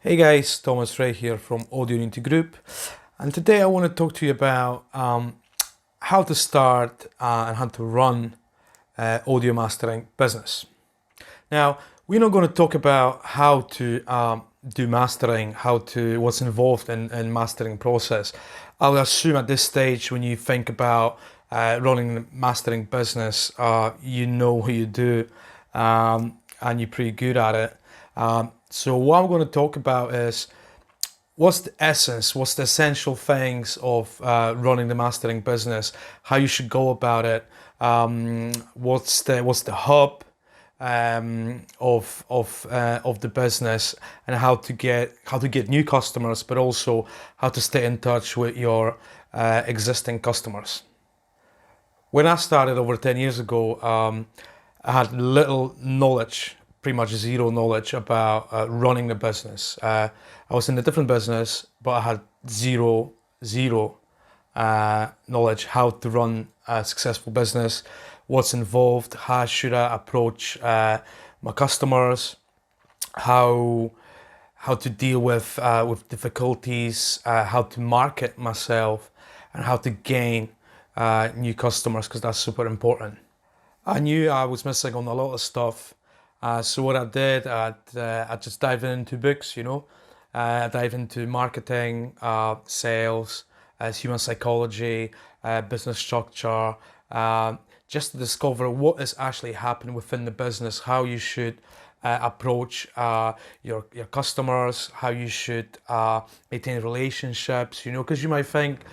Hey guys, Thomas Ray here from Audio Unity Group, and today I want to talk to you about how to start and how to run audio mastering business. Now, we're not going to talk about how to do mastering, what's involved in mastering process. I'll assume at this stage, when you think about running a mastering business, you know what you do, and you're pretty good at it. So what I'm going to talk about is what's the essence, what's the essential things of running the mastering business, how you should go about it, what's the hub of the business, and how to get new customers, but also how to stay in touch with your existing customers. When I started over 10 years ago, I had little knowledge, pretty much zero knowledge about running the business. I was in a different business, but I had zero knowledge how to run a successful business, what's involved, how should I approach my customers, how to deal with difficulties, how to market myself, and how to gain new customers, because that's super important. I knew I was missing on a lot of stuff. So what I did, I just dived into books, I dived into marketing, sales, human psychology, business structure, just to discover what is actually happening within the business, how you should approach your customers, how you should maintain relationships, because you might think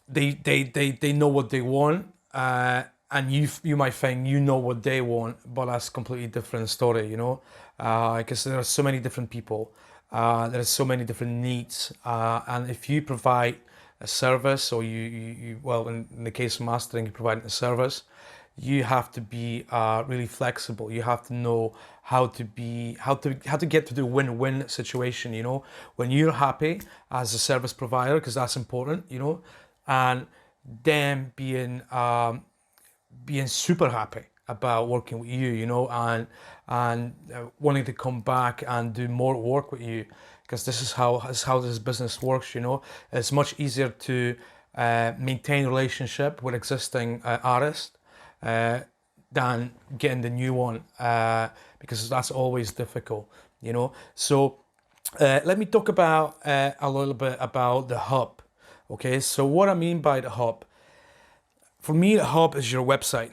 they know what they want, and you might think you know what they want, but that's a completely different story, because there are so many different people, there are so many different needs, and if you provide a service, or well, in the case of mastering, you're providing a service, you have to be really flexible. You have to know how to get to the win-win situation, when you're happy as a service provider, because that's important, and them being super happy about working with you, and wanting to come back and do more work with you, because this is how this business works. It's much easier to maintain relationship with existing artists than getting the new one, because that's always difficult. So let me talk about a little bit about the hub. Okay, so what I mean by the hub, for me, the hub is your website.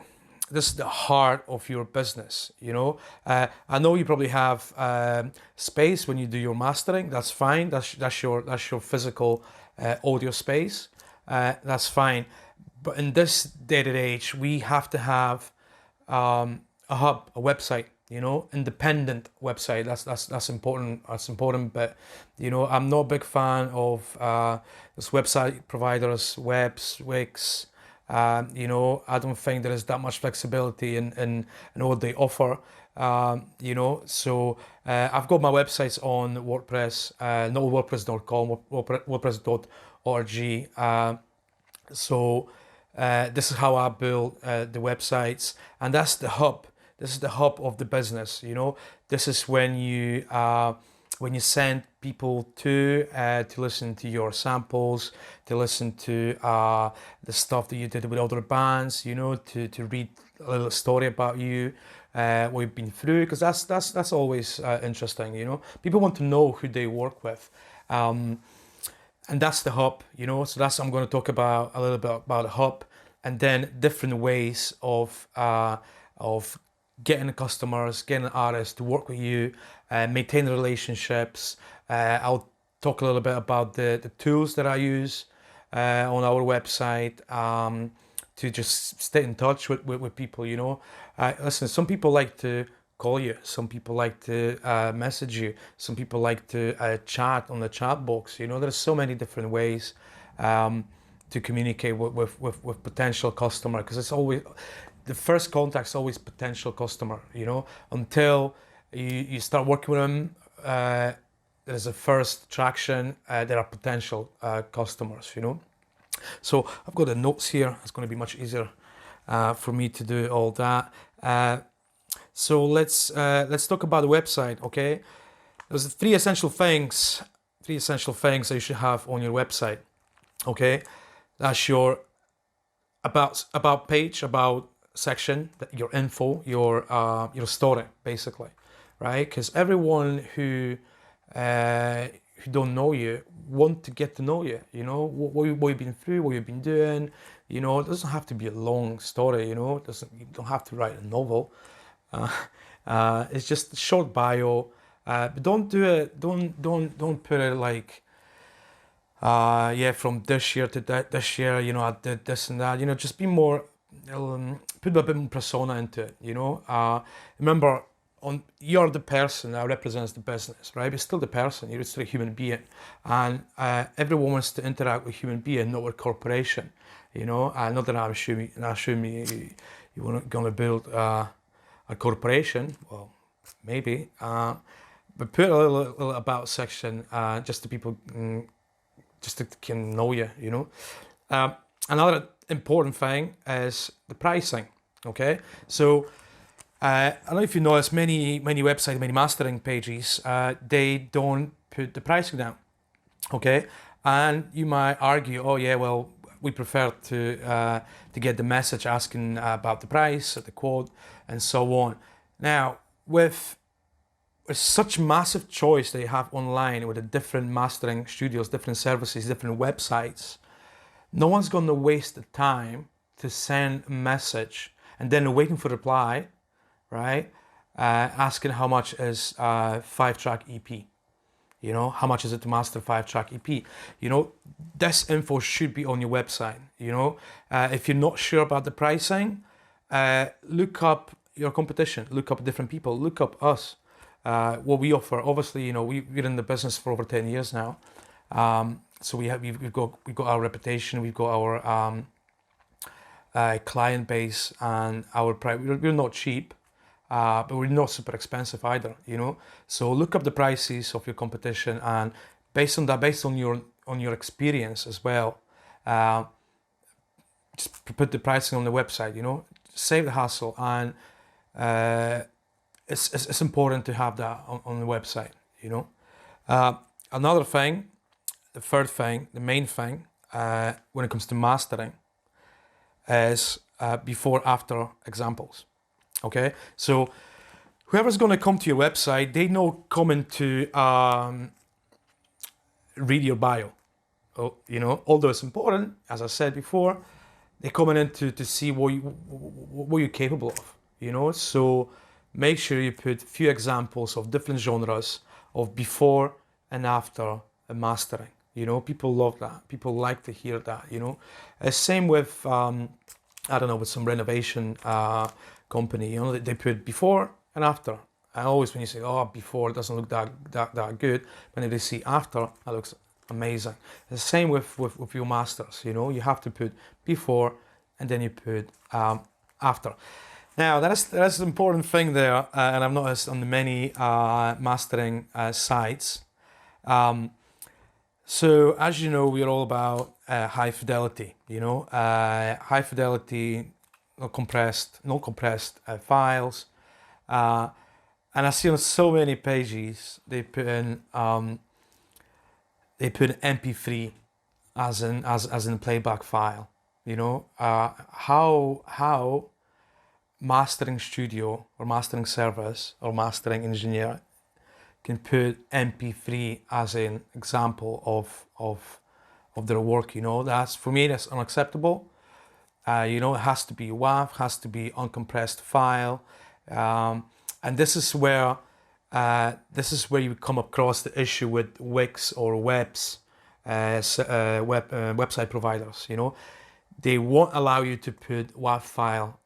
This is the heart of your business. I know you probably have space when you do your mastering. That's fine. That's your physical audio space. That's fine. But in this day and age, we have to have a hub, a website. Independent website. That's important. That's important. But I'm not a big fan of this website providers, Wix. I don't think there is that much flexibility in what they offer. So I've got my websites on WordPress, not WordPress.com, WordPress.org. So this is how I build the websites, and that's the hub. This is the hub of the business. This is when you send people to listen to your samples, to listen to the stuff that you did with other bands, to read a little story about you, what you've been through, because that's always interesting. People want to know who they work with, and that's the hub. So I'm going to talk about a little bit about the hub, and then different ways of getting customers, getting artists to work with you, maintain relationships. I'll talk a little bit about the tools that I use on our website to just stay in touch with people. Listen, some people like to call you, some people like to message you, some people like to chat on the chat box. There's so many different ways to communicate with potential customer, because it's always the first contact is always potential customer. Until you start working with them, there's a first traction. There are potential customers. So I've got the notes here. It's going to be much easier for me to do all that. So let's talk about the website. Okay, There's three essential things that you should have on your website. Okay, that's your about page, about section, your info, your story, basically, right? Because everyone who don't know you want to get to know you. You know what you've been through, what you've been doing. You know, it doesn't have to be a long story. You know, you don't have to write a novel. Uh, it's just a short bio, but don't do it. Don't put it like, yeah, from this year to this year. You know, I did this and that. You know, just be more, put a bit more persona into it. You know, remember, you're the person that represents the business, right? But still the person. You're still a human being, and everyone wants to interact with human being, not with corporation. You know, not that I'm assuming you weren't going to build a corporation. Well, maybe, but put a little about section just to people, just to can know you. You know, another important thing is the pricing. Okay, so I don't know if you notice many websites, many mastering pages, they don't put the pricing down. Okay, and you might argue, oh yeah, well, we prefer to get the message asking about the price, the quote, and so on. Now, with such massive choice that you have online with the different mastering studios, different services, different websites, no one's going to waste the time to send a message and then waiting for reply, right? Asking how much is 5-track EP. You know, how much is it to master 5-track EP? You know, this info should be on your website. You know, if you're not sure about the pricing, look up your competition, look up different people, look up us, what we offer. Obviously, you know, we're in the business for over 10 years now. So we've got our reputation, we've got our client base, and our price. We're not cheap. But we're not super expensive either, you know. So look up the prices of your competition, and based on that, based on your experience as well, just put the pricing on the website. You know, save the hassle, and it's important to have that on the website. You know, another thing, the third thing, the main thing when it comes to mastering is before after examples. Okay, so whoever's going to come to your website, they know coming to read your bio. Oh, you know, although it's important, as I said before, they're coming in to see what you're capable of. You know, so make sure you put a few examples of different genres of before and after mastering. You know, people love that. People like to hear that. You know, same with I don't know, with some renovation company, you know, they put before and after. And always when you say, oh, before, it doesn't look that good, but if they see after, that looks amazing. The same with your masters, you know, you have to put before and then you put after. Now, that's an important thing there, and I've noticed on the many mastering sites. So as you know, we're all about high fidelity, you know, high fidelity, no compressed files. And I see on so many pages they put in MP3 as in playback file. You know, how mastering studio or mastering service or mastering engineer can put MP3 as an example of their work. You know, that's unacceptable. You know, it has to be WAV, has to be uncompressed file, and this is where you come across the issue with Wix or Webs, website providers. You know, they won't allow you to put WAV file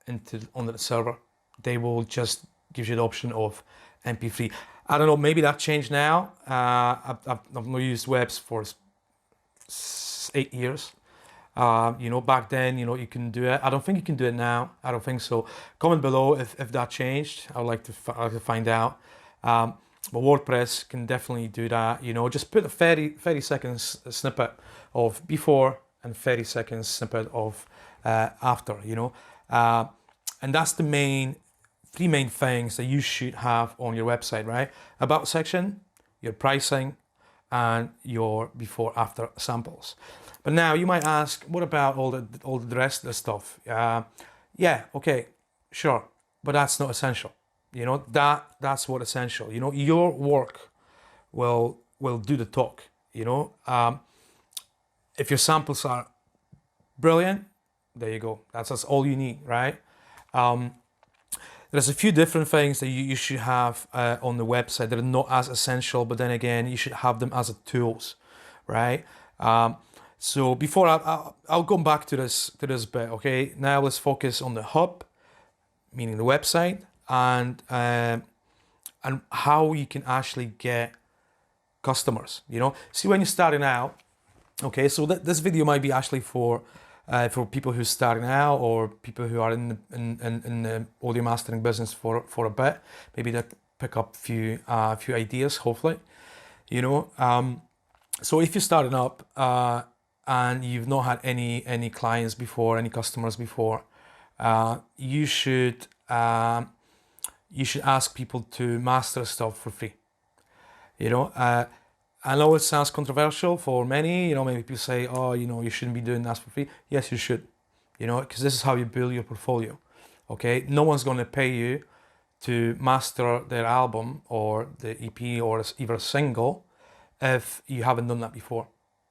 on the server. They will just give you the option of MP3. I don't know, maybe that changed now. I've not used Webs for 8 years. You know, back then, you know, you can do it. I don't think you can do it now. I don't think so. Comment below if that changed. I would like to find out. But WordPress can definitely do that. You know, just put a 30 seconds snippet of before and 30 seconds snippet of after, you know. And that's the three main things that you should have on your website, right? About section, your pricing, and your before-after samples. But now you might ask, what about all the rest of the stuff? Yeah, okay, sure, but that's not essential. You know, that's what essential. You know, your work will do the talk. You know, if your samples are brilliant, there you go. That's all you need, right? There's a few different things that you should have on the website that are not as essential, but then again, you should have them as a tools, right? So before I'll go back to this bit, okay? Now let's focus on the hub, meaning the website, and how you can actually get customers. You know, see when you're starting out. Okay, so this video might be actually for people who are starting out or people who are in the audio mastering business for a bit. Maybe they pick up few ideas, hopefully. You know, so if you're starting up and you've not had any clients before, any customers before, you should ask people to master stuff for free. You know, I know it sounds controversial for many. You know, maybe people say, "Oh, you know, you shouldn't be doing that for free." Yes, you should. You know, because this is how you build your portfolio. Okay, no one's going to pay you to master their album or the EP or even a single if you haven't done that before.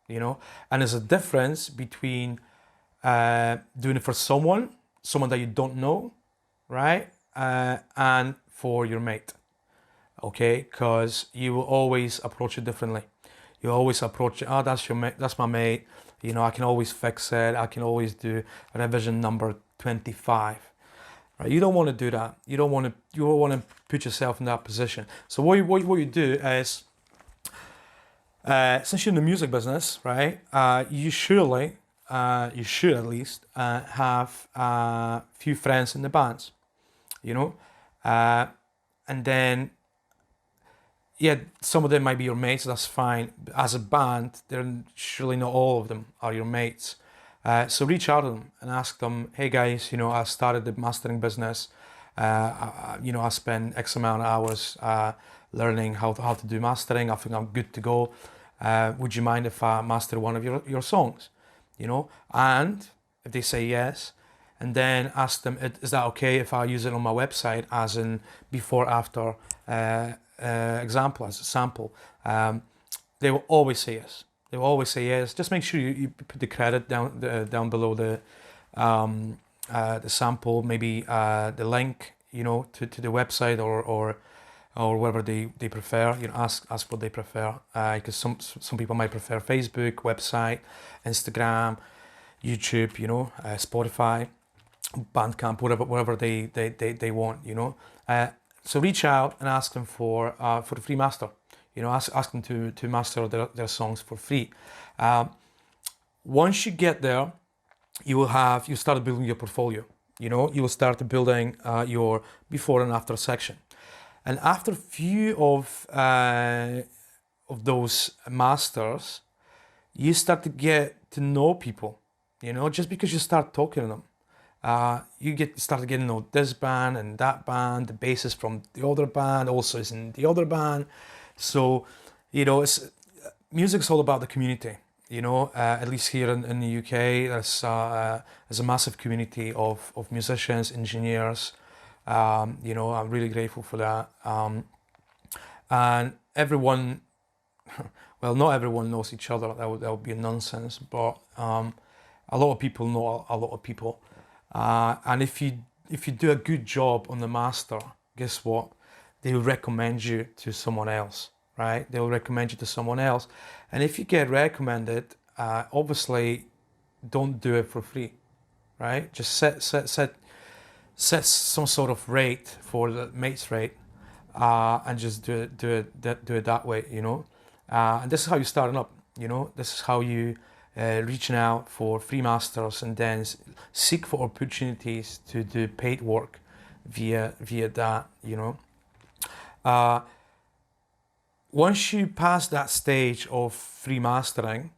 You know, and there's a difference between doing it for someone that you don't know, right, and for your mate. Okay, because you will always approach it differently. You always approach it, oh, that's your mate, that's my mate. You know, I can always fix it. I can always do revision number 25. Right? You don't want to do that. You don't want to put yourself in that position. So what you do is, since you're in the music business, right? You should at least have a few friends in the bands. You know, and then. Yeah, some of them might be your mates, that's fine. But as a band, they're surely not all of them are your mates. So reach out to them and ask them, hey guys, you know, I started the mastering business. You know, I spent X amount of hours learning how to do mastering. I think I'm good to go. Would you mind if I master one of your songs? You know, and if they say yes, and then ask them, is that okay if I use it on my website as in before, after, example, as a sample? They will always say yes. They will always say yes. Just make sure you put the credit down below the sample, maybe the link, you know, to the website or whatever they prefer. You know, ask what they prefer, because some people might prefer Facebook, website, Instagram, YouTube, you know, Spotify, Bandcamp, whatever they want, you know. So reach out and ask them for the free master. You know, ask them to master their songs for free. Once you get there, you start building your portfolio. You know, you will start building your before and after section. And after a few of those masters, you start to get to know people. You know, just because you start talking to them. You start getting to know this band and that band, the bassist from the other band also is in the other band. So, you know, music's all about the community. You know, at least here in the UK, there's a massive community of musicians, engineers. You know, I'm really grateful for that. And everyone, well, not everyone knows each other. That would be nonsense. But a lot of people know a lot of people. And if you do a good job on the master, guess what? They will recommend you to someone else, right? They will recommend you to someone else. And if you get recommended, obviously don't do it for free, right? Just set some sort of rate for the mate's rate, and just do it that way, you know. And this is how you start up, you know. This is how you reaching out for free masters and then seek for opportunities to do paid work via that, you know. Once you pass that stage of free mastering,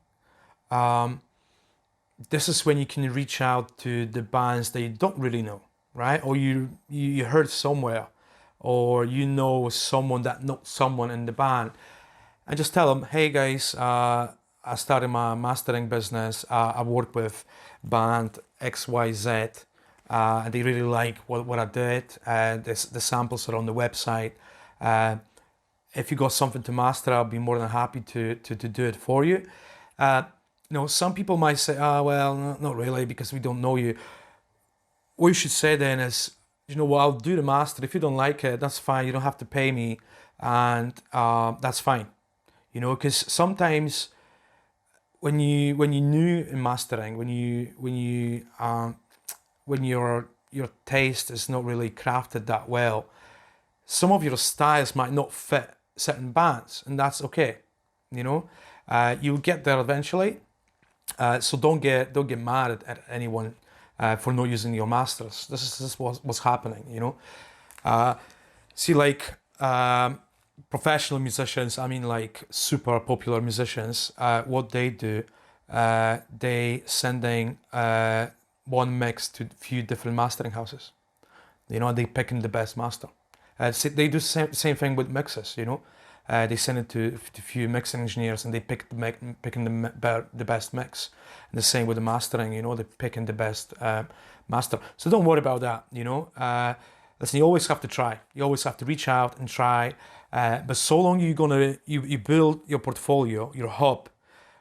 this is when you can reach out to the bands that you don't really know, right? Or you heard somewhere, or you know someone that knows someone in the band, and just tell them, hey guys, I started my mastering business. I work with band XYZ, and they really like what I did. The samples are on the website. Uh, if you got something to master, I'll be more than happy to do it for you. Uh, some people might say, well, not really, because we don't know you. What you should say then is, well, I'll do the master. If you don't like it, that's fine. You don't have to pay me, and that's fine. Because sometimes when you new in mastering, when your taste is not really crafted that well, some of your styles might not fit certain bands, and that's okay. You'll get there eventually. So don't get mad at anyone for not using your masters. This is what's happening. See, like professional musicians, I mean, like super popular musicians, what they do, they sending one mix to a few different mastering houses. They picking the best master. They do same thing with mixes. They send it to a few mixing engineers, and they picking the best mix. And the same with the mastering. They're picking the best master. So don't worry about that. Listen, you always have to try. You always have to reach out and try. But so long you build your portfolio, your hub,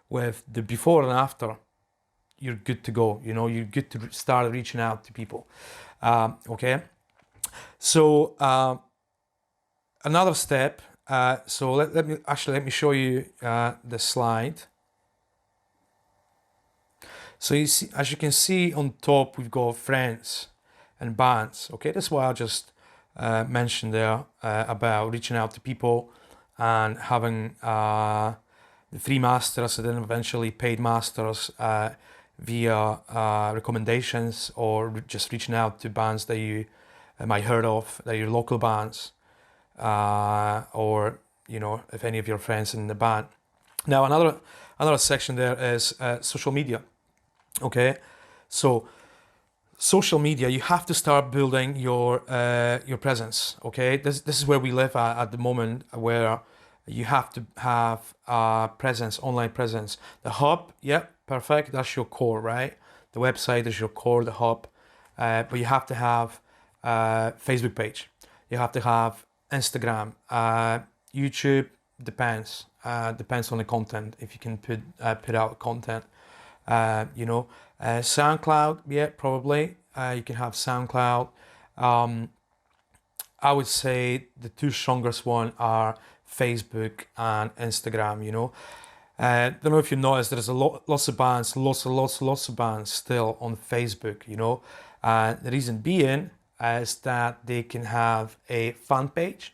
with the before and after, you're good to go. You're good to start reaching out to people. Okay. So another step. So let me show you the slide. So you see, as you can see on top, we've got friends and bands. Okay, that's what I just mentioned there about reaching out to people and having the free masters and then eventually paid masters via recommendations, or just reaching out to bands that you might heard of, that are your local bands. Or if any of your friends in the band. Now another section there is social media. Okay, so social media, you have to start building your presence. Okay, this is where we live at the moment, where you have to have presence, online presence. The hub, yeah, perfect. That's your core, right? The website is your core, the hub. But you have to have Facebook page. You have to have Instagram, YouTube depends on the content. If you can put out content, SoundCloud, yeah, probably you can have SoundCloud. I would say the two strongest one are Facebook and Instagram. Don't know if you noticed, there's lots of bands, lots of bands still on Facebook. The reason being is that they can have a fan page,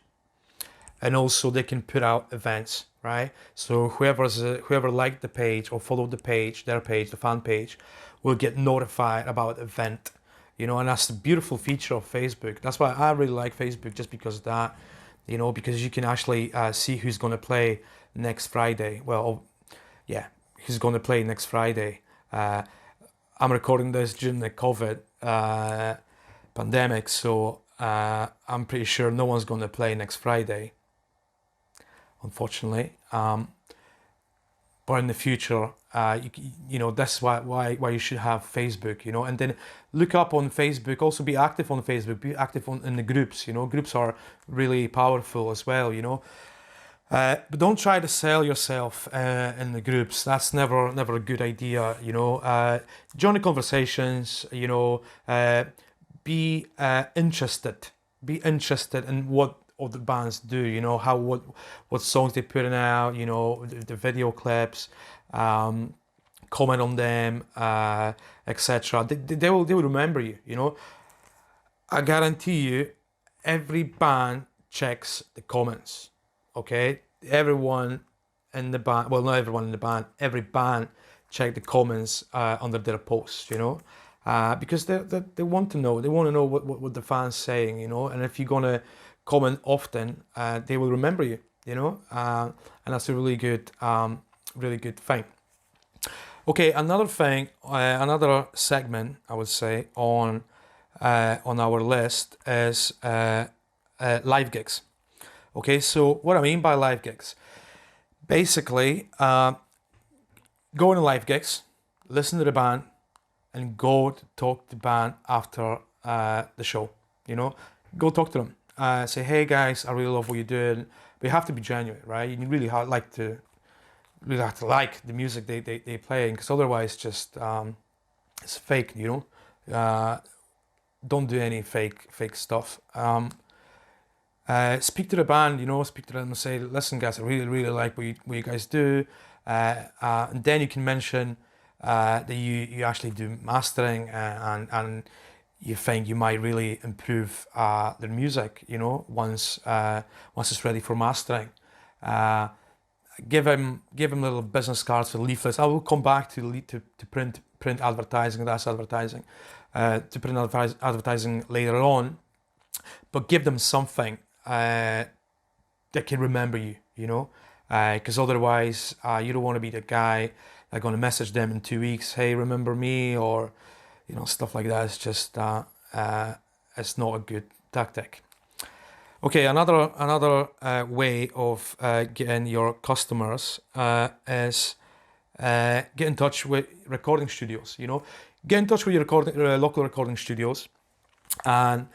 and also they can put out events, right? So whoever liked the page or followed the page, their page, the fan page, will get notified about event, and that's the beautiful feature of Facebook. That's why I really like Facebook, just because of that, because you can actually see who's going to play next Friday. Well, yeah, who's going to play next Friday. I'm recording this during the COVID pandemic, so I'm pretty sure no one's going to play next Friday, unfortunately. But in the future, that's why you should have Facebook, and then look up on Facebook. Also be active on Facebook. Be active in the groups. Groups are really powerful as well. But don't try to sell yourself in the groups. That's never a good idea. Join the conversations. Be interested. Be interested in what other bands do. What songs they putting out. The video clips. Comment on them, etc. They will remember you. I guarantee you, every band checks the comments. Okay, everyone in the band, well, not everyone in the band, every band check the comments under their posts, because they want to know. They want to know what the fans saying, and if you're gonna comment often, they will remember you, and that's a really good thing. Okay, another thing, another segment I would say on our list is live gigs. Okay, so what I mean by live gigs, Basically, go to live gigs, listen to the band, and go to talk to the band after the show. You know, go talk to them. Say, hey guys, I really love what you're doing. But you have to be genuine, right? You really have to like the music they playing, because otherwise, just it's fake. You know, don't do any fake stuff. Speak to the band, you know, speak to them and say, listen, guys, I really like what you guys do. And then you can mention that you actually do mastering, and you think you might really improve their music, you know, once it's ready for mastering. Uh, give him little business cards or leaflets. I will come back to print advertising. That's advertising. To print advertising later on, but give them something that can remember you, you know, because otherwise you don't want to be the guy that's going to message them in 2 weeks, hey, remember me, or you know, stuff like that. It's just it's not a good tactic. Okay, another way of getting your customers is get in touch with recording studios. You know, get in touch with your local recording studios, and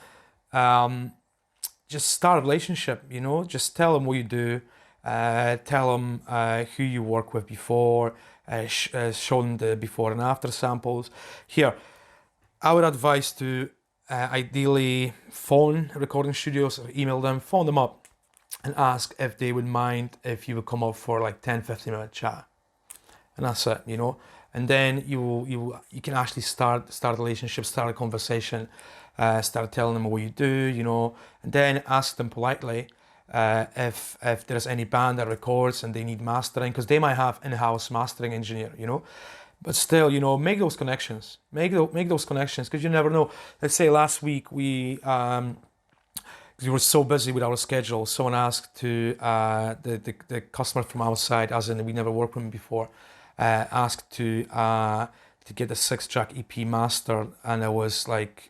just start a relationship. You know, just tell them what you do, tell them who you work with before, show them the before and after samples. Here, I would advise to ideally phone recording studios or email them, phone them up and ask if they would mind if you would come up for like 10-15 minute chat, and that's it, you know. And then you can actually start a relationship, start a conversation, start telling them what you do, you know, and then ask them politely if there's any band that records and they need mastering, because they might have in-house mastering engineer, you know. But still, you know, make those connections, make those connections, because you never know. Let's say last week we were so busy with our schedule, someone asked to the customer from outside, as in we never worked with him before, asked to get a 6-track EP mastered, and it was like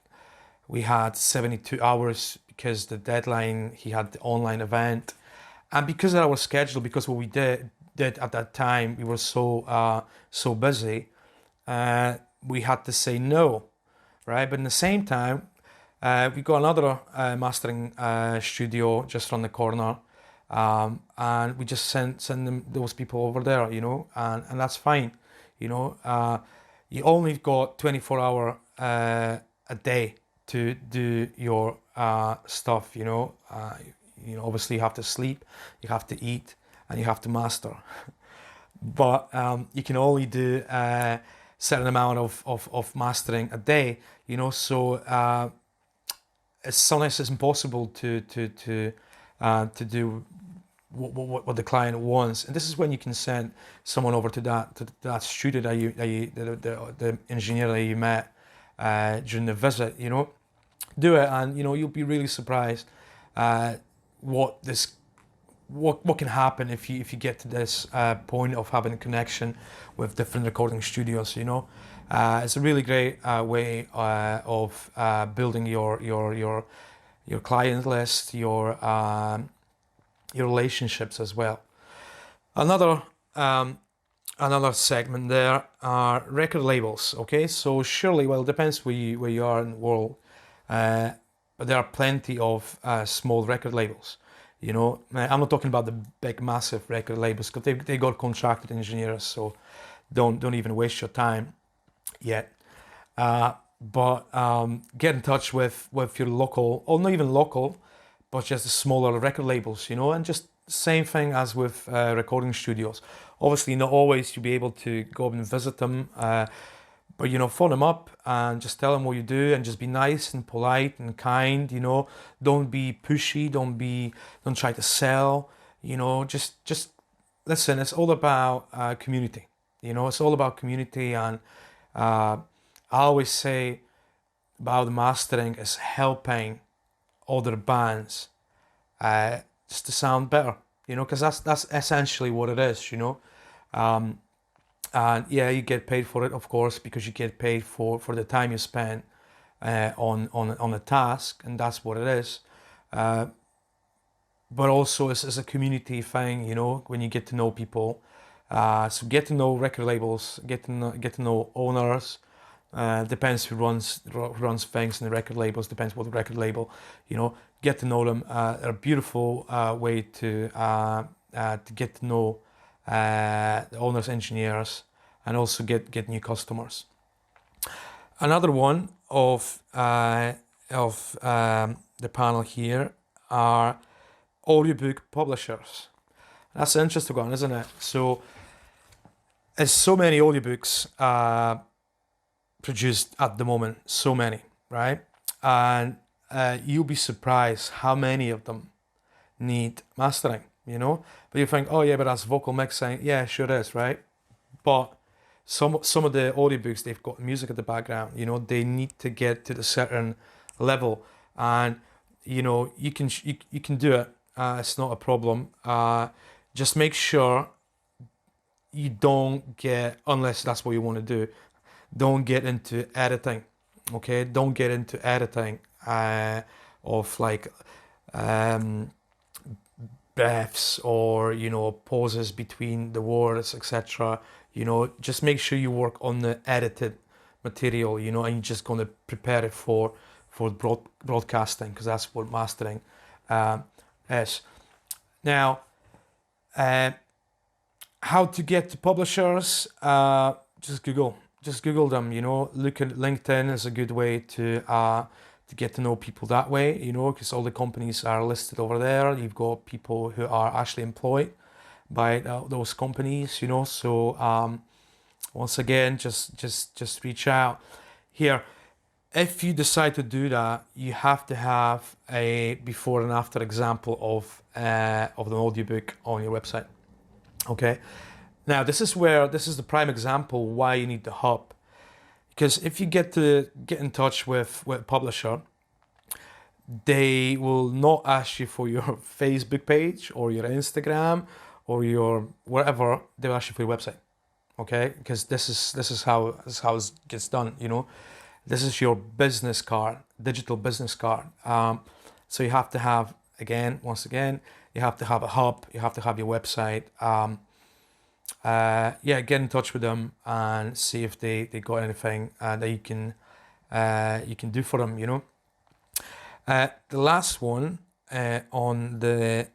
we had 72 hours because the deadline, he had the online event, and because of our schedule, because what we did at that time, we were so busy, we had to say no, right? But in the same time, we got another mastering studio just around the corner, and we just send them, those people over there, you know, and that's fine, you know. You only got 24 hour a day to do your stuff, you know. Obviously you have to sleep, you have to eat, and you have to master. But you can only do a certain amount of mastering a day, you know. So sometimes it's impossible to do what the client wants, and this is when you can send someone over to that studio the engineer that you met during the visit. You know, do it, and you know you'll be really surprised what can happen if you get to this point of having a connection with different recording studios. You know, it's a really great way of building your client list, your relationships as well. Another segment there are record labels. Okay, so surely, well, it depends where you are in the world, but there are plenty of small record labels. You know, I'm not talking about the big, massive record labels, because they got contracted engineers, so don't even waste your time yet. But get in touch with your local, or not even local, but just the smaller record labels, you know, and just same thing as with recording studios. Obviously, not always you'll be able to go up and visit them, but you know, phone them up and just tell them what you do, and just be nice and polite and kind. You know, don't be pushy. Don't try to sell. You know, just listen. It's all about community. You know, it's all about community, and I always say about the mastering is helping other bands just to sound better, you know, because that's essentially what it is, you know. And yeah, you get paid for it, of course, because you get paid for the time you spend on a task, and that's what it is. but also it's a community thing, you know, when you get to know people. So get to know record labels, get to know owners. Depends who runs things in the record labels. Depends what the record label, you know. Get to know them. They're a beautiful way to get to know the owners, engineers, and also get new customers. Another one of the panel here are audiobook publishers. That's an interesting one, isn't it? So there's so many audiobooks produced at the moment, so many, right? And you'll be surprised how many of them need mastering, you know? But you think, oh yeah, but that's vocal mixing. Yeah, sure is, right? But some of the audiobooks, they've got music at the background, you know, they need to get to the certain level, and you know, you can do it. It's not a problem. Just make sure you don't get, unless that's what you want to do, don't get into editing. Okay, don't get into editing of like um, breaths, or you know, pauses between the words, etc. You know, just make sure you work on the edited material, you know, and you're just going to prepare it for broadcasting, because that's what mastering um, is. Now, uh, how to get to publishers? Just Google them. You know, look at LinkedIn is a good way to get to know people that way. You know, because all the companies are listed over there. You've got people who are actually employed by those companies. You know, so once again, just reach out here. If you decide to do that, you have to have a before and after example of the audiobook on your website. Okay. Now this is the prime example why you need the hub. Because if you get in touch with a publisher, they will not ask you for your Facebook page or your Instagram or your whatever. They'll ask you for your website. Okay, because this is how it gets done. You know, this is your business card, digital business card. So you have to have, once again, you have to have a hub. You have to have your website. Yeah, get in touch with them and see if they got anything that you can do for them. You know, the last one on the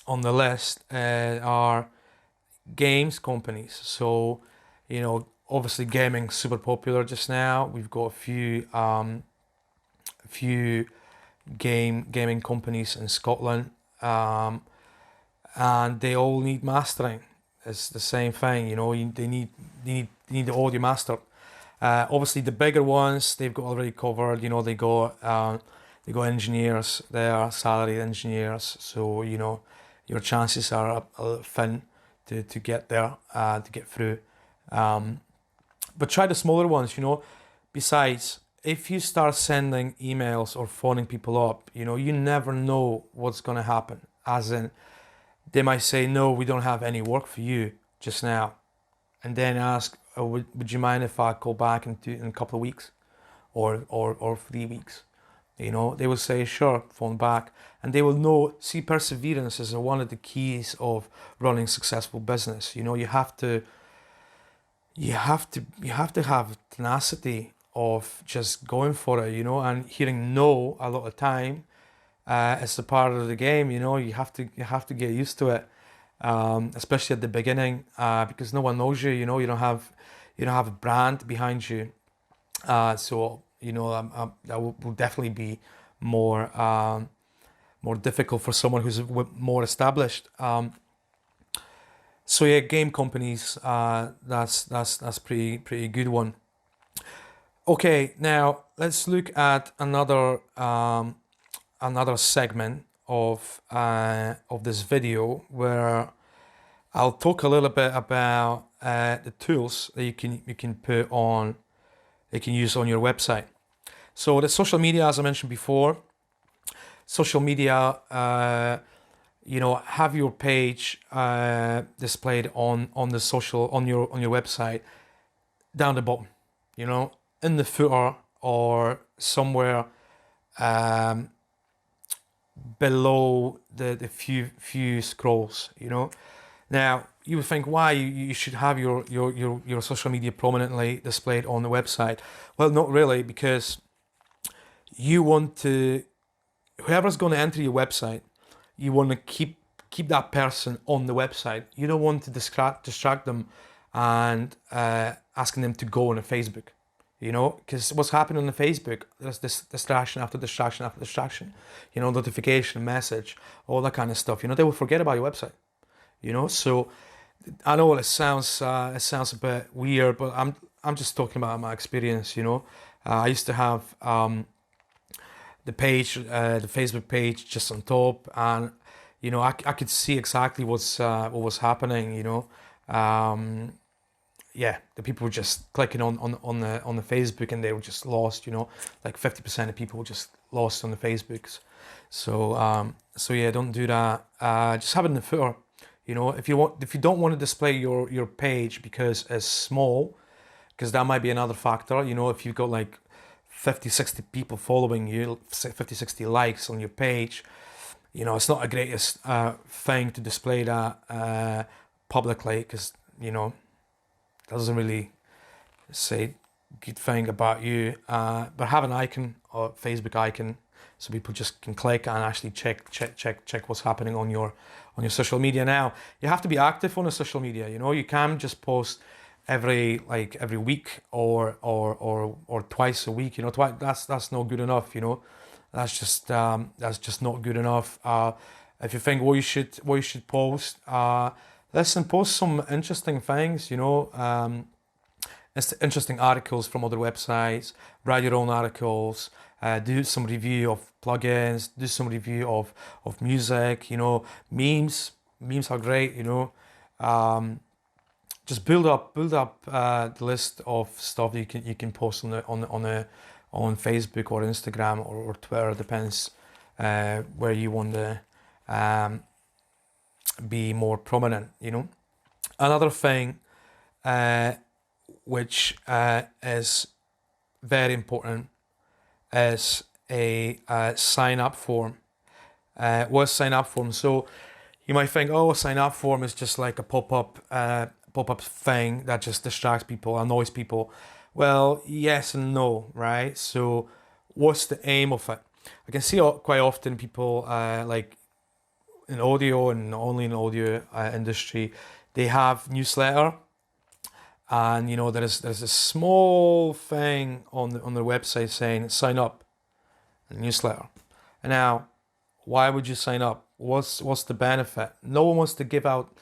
list are games companies. So, you know, obviously gaming super popular just now. We've got a few gaming companies in Scotland. And they all need mastering. It's the same thing, you know. They need the audio mastered. Obviously, the bigger ones they've got already covered. You know, they got engineers. They are salaried engineers, so you know your chances are thin to get there, to get through. But try the smaller ones. You know. Besides, if you start sending emails or phoning people up, you know, you never know what's gonna happen. As in, they might say, no, we don't have any work for you just now. And then ask, oh, would you mind if I call back in a couple of weeks or 3 weeks? You know, they will say, sure, phone back. And they will know, see, perseverance is one of the keys of running successful business. You know, you have to have tenacity of just going for it, you know, and hearing no a lot of time. It's a part of the game, you know. You have to get used to it, especially at the beginning, because no one knows you. You know, you don't have a brand behind you. So you know, that will definitely be more difficult for someone who's more established. So yeah, game companies. That's pretty good one. Okay, now let's look at another segment of this video where I'll talk a little bit about the tools that you can put on, you can use on your website. So the social media, as I mentioned before, social media, you know, have your page displayed on the social on your website down the bottom, you know, in the footer or somewhere below the few scrolls, you know. Now you would think why you should have your social media prominently displayed on the website. Well, not really, because you want to, whoever's going to enter your website, you want to keep that person on the website. You don't want to distract them and asking them to go on a Facebook, you know, because what's happening on the Facebook, there's this distraction after distraction after distraction, you know, notification, message, all that kind of stuff. You know, they will forget about your website, you know. So I know it sounds a bit weird, but I'm just talking about my experience, you know. I used to have the Facebook page just on top, and you know, I could see exactly what was happening, you know. Um, yeah, the people were just clicking on the Facebook, and they were just lost, you know. Like 50% of people were just lost on the Facebooks. So yeah, don't do that. Just have it in the footer. You know, if you don't want to display your page because it's small, because that might be another factor. You know, if you've got like 50, 60 people following you, 50, 60 likes on your page, you know, it's not the greatest thing to display that publicly, because, you know, it doesn't really say good thing about you. But have an icon or Facebook icon, so people just can click and actually check what's happening on your social media. Now you have to be active on the social media. You know, you can't just post every week or twice a week. You know, that's not good enough. You know, that's just not good enough. If you think what you should post, listen, post some interesting things. You know, it's interesting articles from other websites. Write your own articles. Do some review of plugins. Do some review of music. You know, memes are great. You know. Just build up the list of stuff that you can post on Facebook or Instagram or Twitter, depends where you want to um, be more prominent. You know, another thing which is very important is a sign up form. What's sign up form? So you might think, oh, a sign up form is just like a pop-up thing that just distracts people, annoys people. Well, yes and no, right? So what's the aim of it? I can see quite often people like in audio and not only in audio industry, they have newsletter, and you know there's a small thing on their website saying sign up newsletter. And now, why would you sign up? What's the benefit? No one wants to give out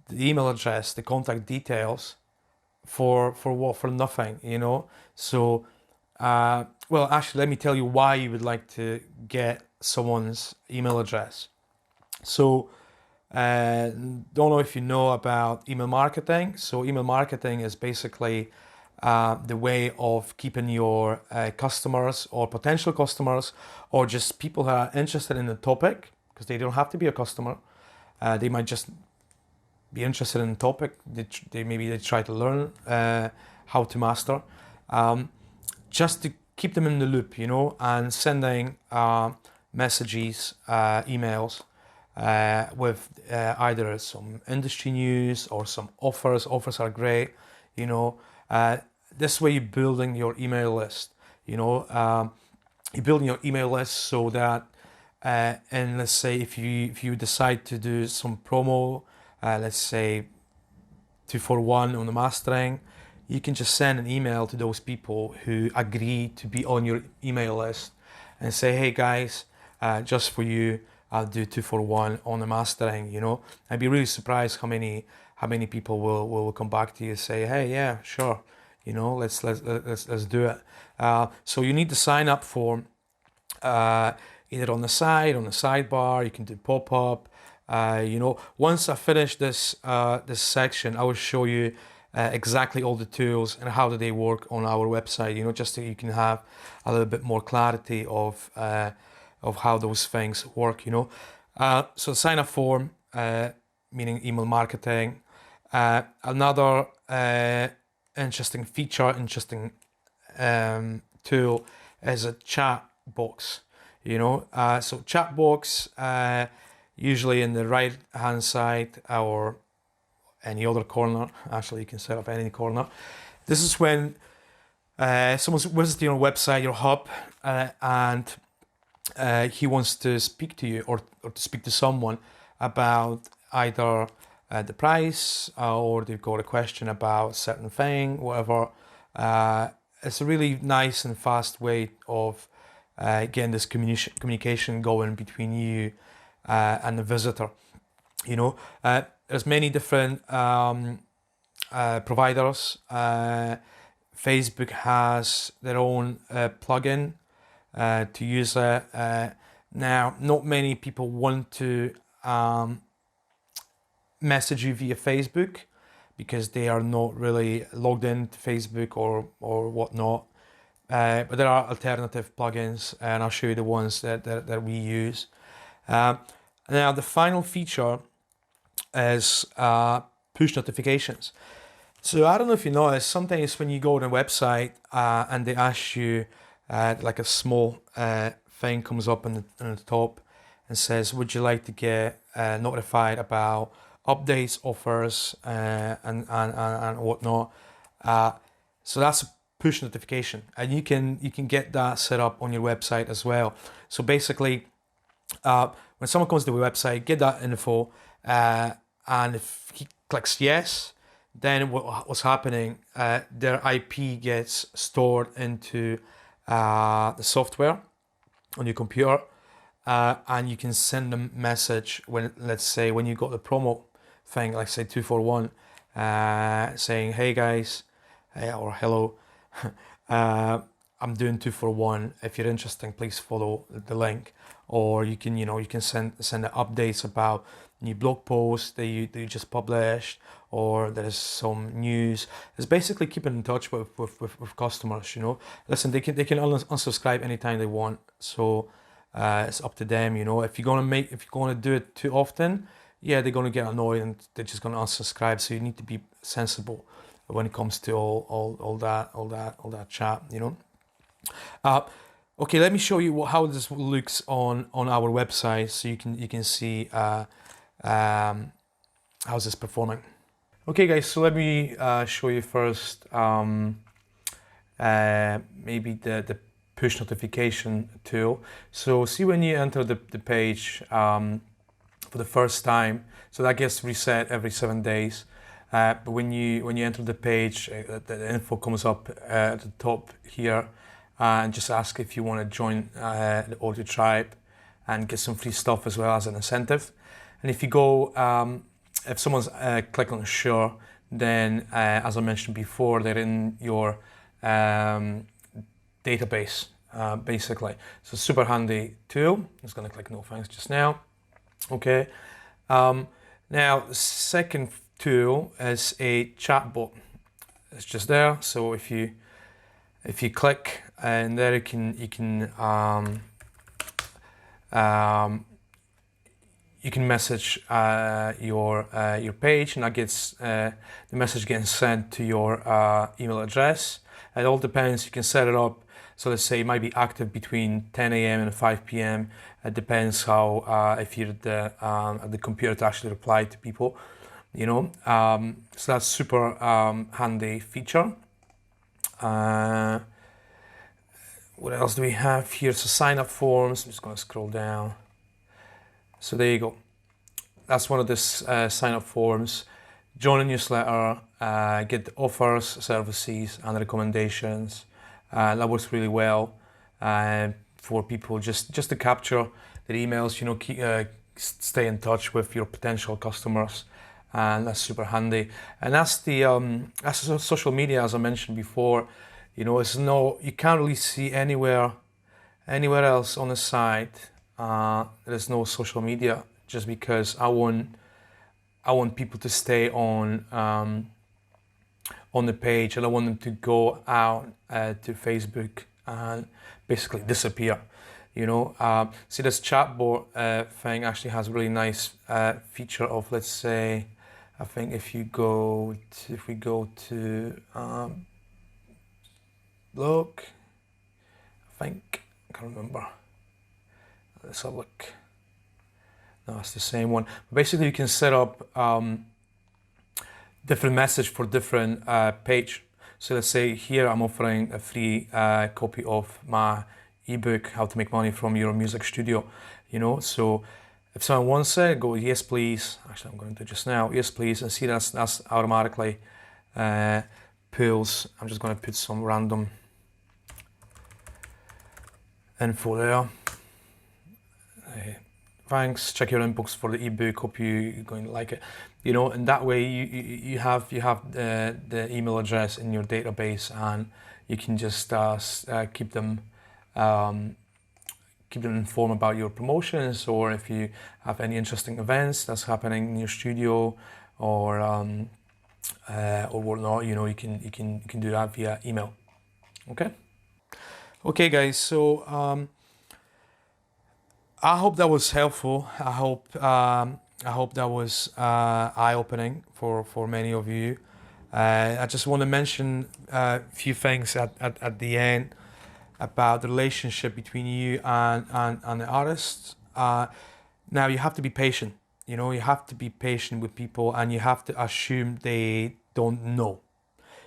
the email address, the contact details for what? For nothing, you know. So well, actually, let me tell you why you would like to get someone's email address. So don't know if you know about email marketing. So email marketing is basically the way of keeping your customers or potential customers, or just people who are interested in the topic, because they don't have to be a customer. They might just be interested in the topic. They try to learn how to master, just to keep them in the loop, you know, and sending messages, emails with either some industry news or some offers. Offers are great, you know. This way you're building your email list, you know. You're building your email list so that, and let's say if you decide to do some promo, let's say 241 on the mastering, you can just send an email to those people who agree to be on your email list and say, hey guys, just for you, I'll do 241 on the mastering. You know, I'd be really surprised how many people will come back to you and say, hey, yeah, sure, you know, let's do it. So you need the sign up form, either on the side, on the sidebar. You can do pop up. You know, once I finish this section, I will show you exactly all the tools and how do they work on our website. You know, just so you can have a little bit more clarity of how those things work. You know, so sign up form, meaning email marketing. Another interesting feature, interesting tool is a chat box. So chat box, usually in the right hand side or any other corner. Actually, you can set up any corner. This is when someone's visiting your website, your hub, and he wants to speak to you or to speak to someone about either the price or they've got a question about a certain thing, whatever. It's a really nice and fast way of getting this communication going between you and the visitor. There's many different providers. Facebook has their own plugin to use it. Now, not many people want to message you via Facebook because they are not really logged into Facebook or whatnot. But there are alternative plugins, and I'll show you the ones that we use. Now, the final feature is push notifications. So I don't know if you notice, sometimes when you go on a website and they ask you, like a small thing comes up on the top and says, would you like to get notified about updates, offers, and whatnot. So that's a push notification, and you can get that set up on your website as well. So basically, when someone comes to the website, get that info, and if he clicks yes, then what's happening? Their IP gets stored into the software on your computer, and you can send them a message when, let's say, when you got the promo thing, like say 241, saying, "Hey guys," or "Hello, I'm doing 241. If you're interested, please follow the link." Or you can send updates about new blog posts that you just published, or there's some news. It's basically keeping in touch with customers. Listen, they can unsubscribe anytime they want. So it's up to them. If you're gonna do it too often, yeah, they're gonna get annoyed and they're just gonna unsubscribe. So you need to be sensible when it comes to all that chat. Okay, let me show you how this looks on our website, so you can see how's this performing. Okay, guys, so let me show you first maybe the push notification tool. So see, when you enter the page for the first time, so that gets reset every 7 days. But when you enter the page, the info comes up at the top here, and just ask if you want to join the Audio Tribe and get some free stuff as well as an incentive. And if you go, if someone's click on sure, then as I mentioned before, they're in your database, basically. So super handy tool. I'm just going to click no thanks just now. Okay. Now the second tool is a chatbot. It's just there. So if you click, and there you can message your page, and that gets the message getting sent to your email address. It all depends. You can set it up. So let's say it might be active between 10 a.m. and 5 p.m. It depends how if you're at the computer to actually reply to people. So that's super handy feature. What else do we have here? So sign up forms. I'm just going to scroll down. So there you go. That's one of the sign up forms. Join a newsletter, get the offers, services, and recommendations. That works really well for people just to capture their emails. Stay in touch with your potential customers, and that's super handy. And that's that's social media, as I mentioned before. You can't really see anywhere else on the site. There's no social media, just because I want people to stay on the page, and I want them to go out to Facebook and basically disappear. See, this chatbot thing actually has a really nice feature of, let's say, I think if we go to blog, I can't remember. let's have a look. No, it's the same one. Basically, you can set up different message for different page. So let's say here I'm offering a free copy of my ebook, How to Make Money from Your Music Studio. So if someone wants it, go yes please. Actually, I'm going to do just now. Yes please, and see that's automatically pulls. I'm just going to put some random info there. Thanks. Check your inbox for the ebook. Hope you're going to like it. And that way you have the email address in your database, and you can just keep them informed about your promotions, or if you have any interesting events that's happening in your studio, or whatnot. You can do that via email. Okay, guys. So I hope that was helpful. I hope that was eye-opening for many of you. I just want to mention a few things at the end about the relationship between you and the artists. Now you have to be patient. You have to be patient with people, and you have to assume they don't know.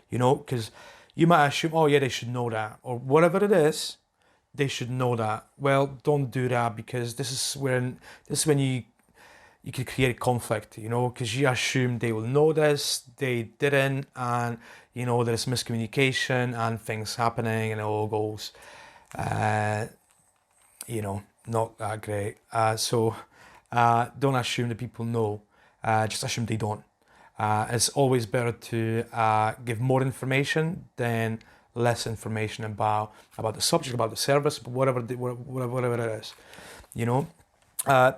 Because you might assume, oh yeah, they should know that, or whatever it is. They should know that. Well, don't do that, because this is when you could create conflict, because you assume they will know this, they didn't, and there's miscommunication and things happening, and it all goes, not that great. So don't assume that people know. Just assume they don't. It's always better to give more information than less information about the subject, about the service, whatever it is.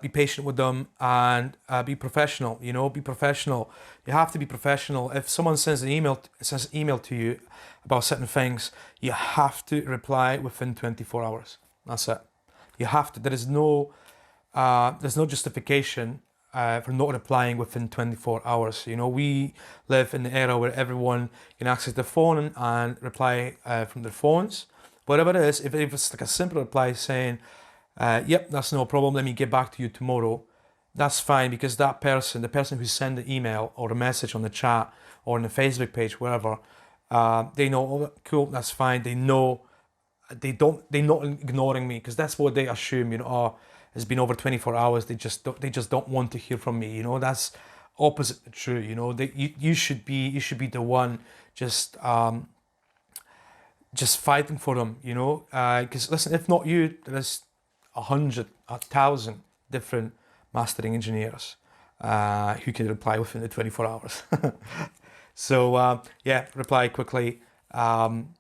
Be patient with them, and be professional. Be professional. You have to be professional. If someone sends an email to you about certain things, you have to reply within 24 hours. That's it. You have to. There's no justification for not replying within 24 hours. We live in the era where everyone can access their phone and reply from their phones. Whatever it is, if it's like a simple reply saying, yep, that's no problem, let me get back to you tomorrow, that's fine, because the person who sent the email or the message on the chat or on the Facebook page, wherever, they know, oh, cool, that's fine. They know they're not ignoring me, because that's what they assume. Oh, it's been over 24 hours. They just don't want to hear from me. That's opposite true. You should be the one just fighting for them. Because listen, if not you, there's 100, 1,000 different mastering engineers who can reply within the 24 hours. So reply quickly, and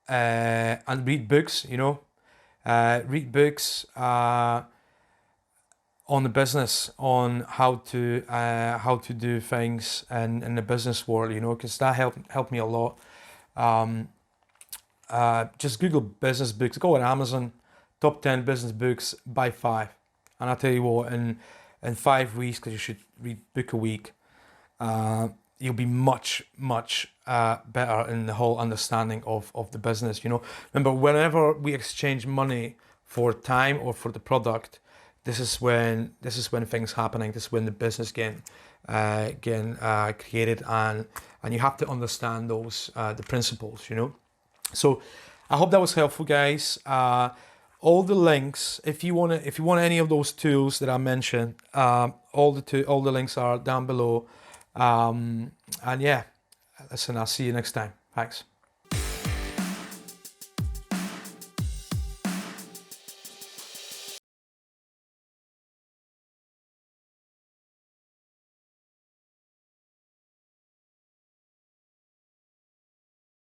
read books. Read books on the business, on how to do things in the business world. Because that helped me a lot. Just Google business books. Go on Amazon, top 10 business books, buy 5, and I'll tell you what, in 5 weeks, because you should read book a week, you'll be much better in the whole understanding of the business. Remember, whenever we exchange money for time or for the product, this is when things happening. This is when the business getting created, and you have to understand those the principles. So I hope that was helpful, guys. All the links, if you want any of those tools that I mentioned, all the links are down below. And yeah, listen, I'll see you next time. Thanks.